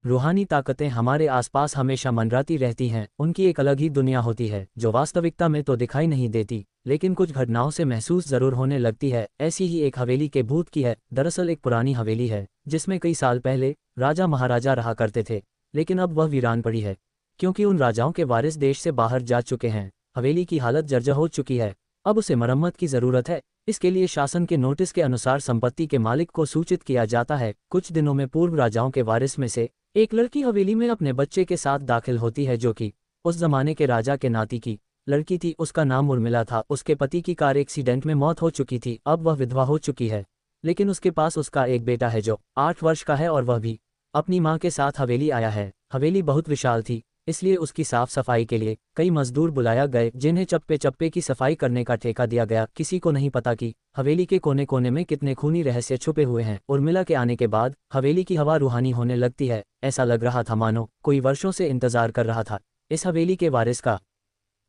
रूहानी ताकतें हमारे आसपास हमेशा मंडराती रहती हैं, उनकी एक अलग ही दुनिया होती है जो वास्तविकता में तो दिखाई नहीं देती, लेकिन कुछ घटनाओं से महसूस जरूर होने लगती है। ऐसी ही एक हवेली के भूत की है। दरअसल एक पुरानी हवेली है जिसमें कई साल पहले राजा महाराजा रहा करते थे, लेकिन अब वह वीरान पड़ी है क्योंकि उन राजाओं के वारिस देश से बाहर जा चुके हैं। हवेली की हालत जर्जर हो चुकी है, अब उसे मरम्मत की जरूरत है। इसके लिए शासन के नोटिस के अनुसार संपत्ति के मालिक को सूचित किया जाता है। कुछ दिनों में पूर्व राजाओं के वारिस में से एक लड़की हवेली में अपने बच्चे के साथ दाखिल होती है, जो कि उस जमाने के राजा के नाती की लड़की थी। उसका नाम उर्मिला था। उसके पति की कार एक्सीडेंट में मौत हो चुकी थी। अब वह विधवा हो चुकी है, लेकिन उसके पास उसका एक बेटा है जो 8 वर्ष का है और वह भी अपनी माँ के साथ हवेली आया है। हवेली बहुत विशाल थी, इसलिए उसकी साफ सफाई के लिए कई मजदूर बुलाया गए, जिन्हें चप्पे चप्पे की सफाई करने का ठेका दिया गया। किसी को नहीं पता कि हवेली के कोने कोने में कितने खूनी रहस्य छुपे हुए हैं। उर्मिला के आने के बाद हवेली की हवा रूहानी होने लगती है। ऐसा लग रहा था मानो कोई वर्षों से इंतजार कर रहा था इस हवेली के वारिस का।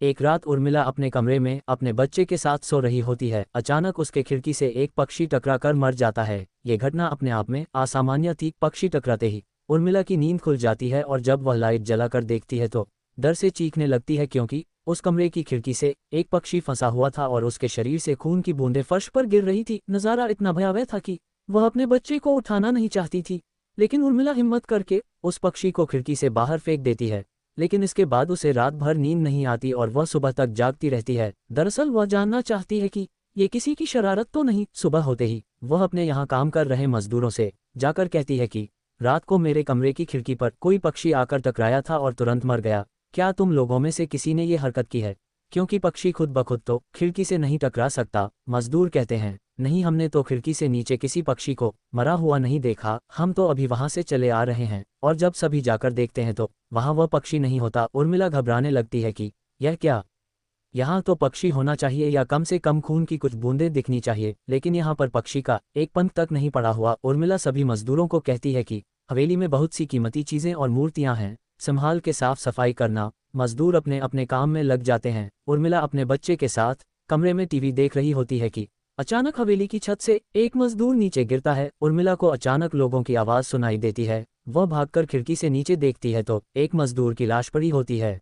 एक रात उर्मिला अपने कमरे में अपने बच्चे के साथ सो रही होती है। अचानक उसके खिड़की से एक पक्षी टकरा कर मर जाता है। ये घटना अपने आप में असामान्य थी। पक्षी टकराते ही उर्मिला की नींद खुल जाती है और जब वह लाइट जलाकर देखती है तो डर से चीखने लगती है, क्योंकि उस कमरे की खिड़की से एक पक्षी फंसा हुआ था और उसके शरीर से खून की बूंदें फर्श पर गिर रही थी। नज़ारा इतना भयावह था कि वह अपने बच्चे को उठाना नहीं चाहती थी, लेकिन उर्मिला हिम्मत करके उस पक्षी को खिड़की से बाहर फेंक देती है। लेकिन इसके बाद उसे रात भर नींद नहीं आती और वह सुबह तक जागती रहती है। दरअसल वह जानना चाहती है कि ये किसी की शरारत तो नहीं। सुबह होते ही वह अपने यहाँ काम कर रहे मजदूरों से जाकर कहती है कि रात को मेरे कमरे की खिड़की पर कोई पक्षी आकर टकराया था और तुरंत मर गया। क्या तुम लोगों में से किसी ने ये हरकत की है? क्योंकि पक्षी खुद ब खुद तो खिड़की से नहीं टकरा सकता। मजदूर कहते हैं, नहीं, हमने तो खिड़की से नीचे किसी पक्षी को मरा हुआ नहीं देखा। हम तो अभी वहां से चले आ रहे हैं और जब सभी जाकर देखते हैं तो वहां वह पक्षी नहीं होता। उर्मिला घबराने लगती है कि यह क्या, यहाँ तो पक्षी होना चाहिए या कम से कम खून की कुछ बूंदें दिखनी चाहिए, लेकिन यहाँ पर पक्षी का एक पंख तक नहीं पड़ा हुआ। उर्मिला सभी मजदूरों को कहती है कि हवेली में बहुत सी कीमती चीजें और मूर्तियां हैं, संभाल के साफ सफाई करना। मजदूर अपने अपने काम में लग जाते हैं। उर्मिला अपने बच्चे के साथ कमरे में टीवी देख रही होती है कि अचानक हवेली की छत से एक मजदूर नीचे गिरता है। उर्मिला को अचानक लोगों की आवाज सुनाई देती है। वह भागकर खिड़की से नीचे देखती है तो एक मजदूर की लाश पड़ी होती है।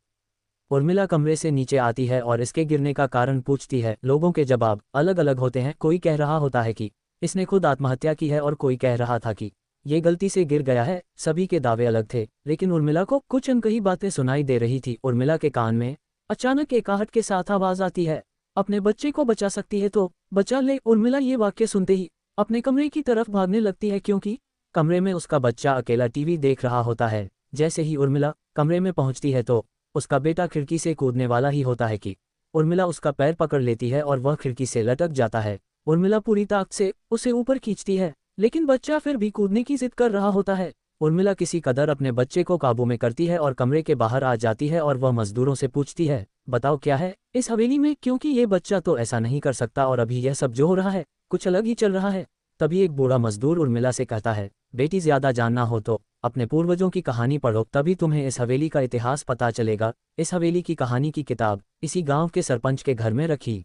उर्मिला कमरे से नीचे आती है और इसके गिरने का कारण पूछती है। लोगों के जवाब अलग अलग होते हैं। कोई कह रहा होता है कि इसने खुद आत्महत्या की है और कोई कह रहा था कि ये गलती से गिर गया है। सभी के दावे अलग थे, लेकिन उर्मिला को कुछ अनकही बातें सुनाई दे रही थी। उर्मिला के कान में अचानक एक आहट के साथ आवाज आती है, अपने बच्चे को बचा सकती है तो बचा ले। उर्मिला ये वाक्य सुनते ही अपने कमरे की तरफ भागने लगती है, क्योंकि कमरे में उसका बच्चा अकेला टीवी देख रहा होता है। जैसे ही उर्मिला कमरे में पहुंचती है तो उसका बेटा खिड़की से कूदने वाला ही होता है कि उर्मिला उसका पैर पकड़ लेती है और वह खिड़की से लटक जाता है। उर्मिला पूरी ताकत से उसे ऊपर खींचती है, लेकिन बच्चा फिर भी कूदने की जिद कर रहा होता है। उर्मिला किसी कदर अपने बच्चे को काबू में करती है और कमरे के बाहर आ जाती है और वह मजदूरों से पूछती है, बताओ क्या है इस हवेली में, क्योंकि ये बच्चा तो ऐसा नहीं कर सकता और अभी यह सब जो हो रहा है कुछ अलग ही चल रहा है। तभी एक बूढ़ा मजदूर उर्मिला से कहता है, बेटी, ज्यादा जानना हो तो अपने पूर्वजों की कहानी पढ़ो, तभी तुम्हें इस हवेली का इतिहास पता चलेगा। इस हवेली की कहानी की किताब इसी गांव के सरपंच के घर में रखी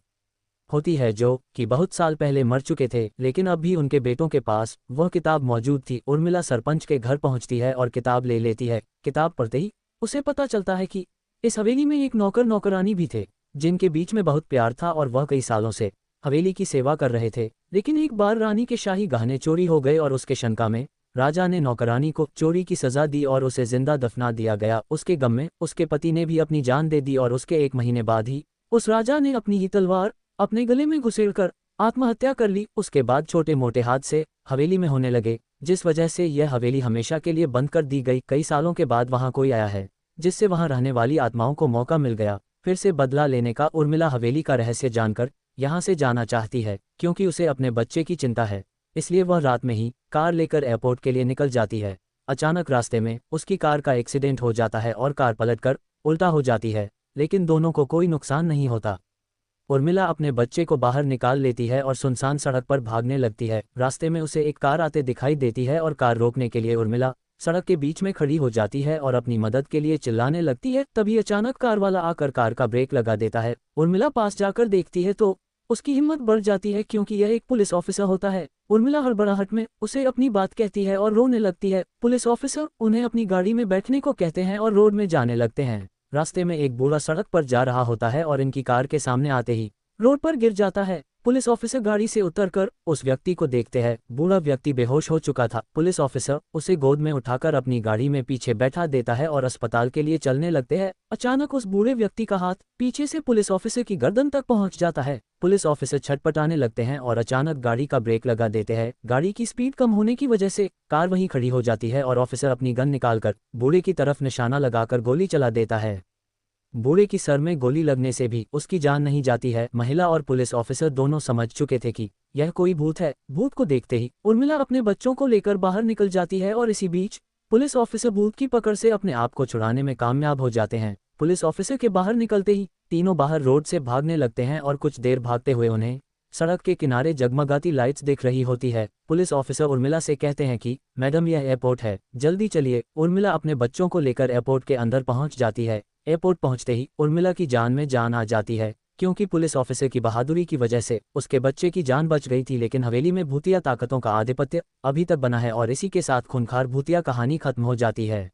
होती है, जो कि बहुत साल पहले मर चुके थे, लेकिन अब भी उनके बेटों के पास वह किताब मौजूद थी। उर्मिला सरपंच के घर पहुंचती है और किताब ले लेती है। किताब पढ़ते ही उसे पता चलता है कि इस हवेली में एक नौकर नौकरानी भी थे, जिनके बीच में बहुत प्यार था और वह कई सालों से हवेली की सेवा कर रहे थे। लेकिन एक बार रानी के शाही गहने चोरी हो गए और उसके शंका में राजा ने नौकरानी को चोरी की सजा दी और उसे जिंदा दफना दिया गया। उसके गम में उसके पति ने भी अपनी जान दे दी और उसके 1 महीने बाद ही उस राजा ने अपनी ही तलवार अपने गले में घुसेड़कर आत्महत्या कर ली। उसके बाद छोटे मोटे हादसे हवेली में होने लगे, जिस वजह से यह हवेली हमेशा के लिए बंद कर दी गई। कई सालों के बाद वहां कोई आया है, जिससे वहां रहने वाली आत्माओं को मौका मिल गया फिर से बदला लेने का। उर्मिला हवेली का रहस्य जानकर यहाँ से जाना चाहती है, क्योंकि उसे अपने बच्चे की चिंता है। इसलिए वह रात में ही कार लेकर एयरपोर्ट के लिए निकल जाती है। अचानक रास्ते में उसकी कार का एक्सीडेंट हो जाता है और कार पलटकर उल्टा हो जाती है, लेकिन दोनों को कोई नुकसान नहीं होता। उर्मिला अपने बच्चे को बाहर निकाल लेती है और सुनसान सड़क पर भागने लगती है। रास्ते में उसे एक कार आते दिखाई देती है और कार रोकने के लिए उर्मिला सड़क के बीच में खड़ी हो जाती है और अपनी मदद के लिए चिल्लाने लगती है। तभी अचानक कार वाला आकर कार का ब्रेक लगा देता है। उर्मिला पास जाकर देखती है तो उसकी हिम्मत बढ़ जाती है क्योंकि यह एक पुलिस ऑफिसर होता है। उर्मिला हड़बड़ाहट में उसे अपनी बात कहती है और रोने लगती है। पुलिस ऑफिसर उन्हें अपनी गाड़ी में बैठने को कहते हैं और रोड में जाने लगते हैं। रास्ते में एक बूढ़ा सड़क पर जा रहा होता है और इनकी कार के सामने आते ही रोड पर गिर जाता है। पुलिस ऑफिसर गाड़ी से उतरकर उस व्यक्ति को देखते हैं। बूढ़ा व्यक्ति बेहोश हो चुका था। पुलिस ऑफिसर उसे गोद में उठाकर अपनी गाड़ी में पीछे बैठा देता है और अस्पताल के लिए चलने लगते हैं। अचानक उस बूढ़े व्यक्ति का हाथ पीछे से पुलिस ऑफिसर की गर्दन तक पहुंच जाता है। पुलिस ऑफिसर छटपटाने लगते हैं और अचानक गाड़ी का ब्रेक लगा देते हैं। गाड़ी की स्पीड कम होने की वजह से कार वहीं खड़ी हो जाती है और ऑफिसर अपनी गन निकालकर बूढ़े की तरफ निशाना लगाकर गोली चला देता है। बूढ़े की सर में गोली लगने से भी उसकी जान नहीं जाती है। महिला और पुलिस ऑफिसर दोनों समझ चुके थे कि यह कोई भूत है। भूत को देखते ही उर्मिला अपने बच्चों को लेकर बाहर निकल जाती है और इसी बीच पुलिस ऑफिसर भूत की पकड़ से अपने आप को छुड़ाने में कामयाब हो जाते हैं। पुलिस ऑफिसर के बाहर निकलते ही तीनों बाहर रोड से भागने लगते हैं और कुछ देर भागते हुए उन्हें सड़क के किनारे जगमगाती लाइट्स दिख रही होती है। पुलिस ऑफिसर उर्मिला से कहते हैं कि मैडम यह एयरपोर्ट है, जल्दी चलिए। उर्मिला अपने बच्चों को लेकर एयरपोर्ट के अंदर पहुंच जाती है। एयरपोर्ट पहुंचते ही उर्मिला की जान में जान आ जाती है क्योंकि पुलिस ऑफिसर की बहादुरी की वजह से उसके बच्चे की जान बच गई थी। लेकिन हवेली में भूतिया ताकतों का आधिपत्य अभी तक बना है और इसी के साथ खूंखार भूतिया कहानी खत्म हो जाती है।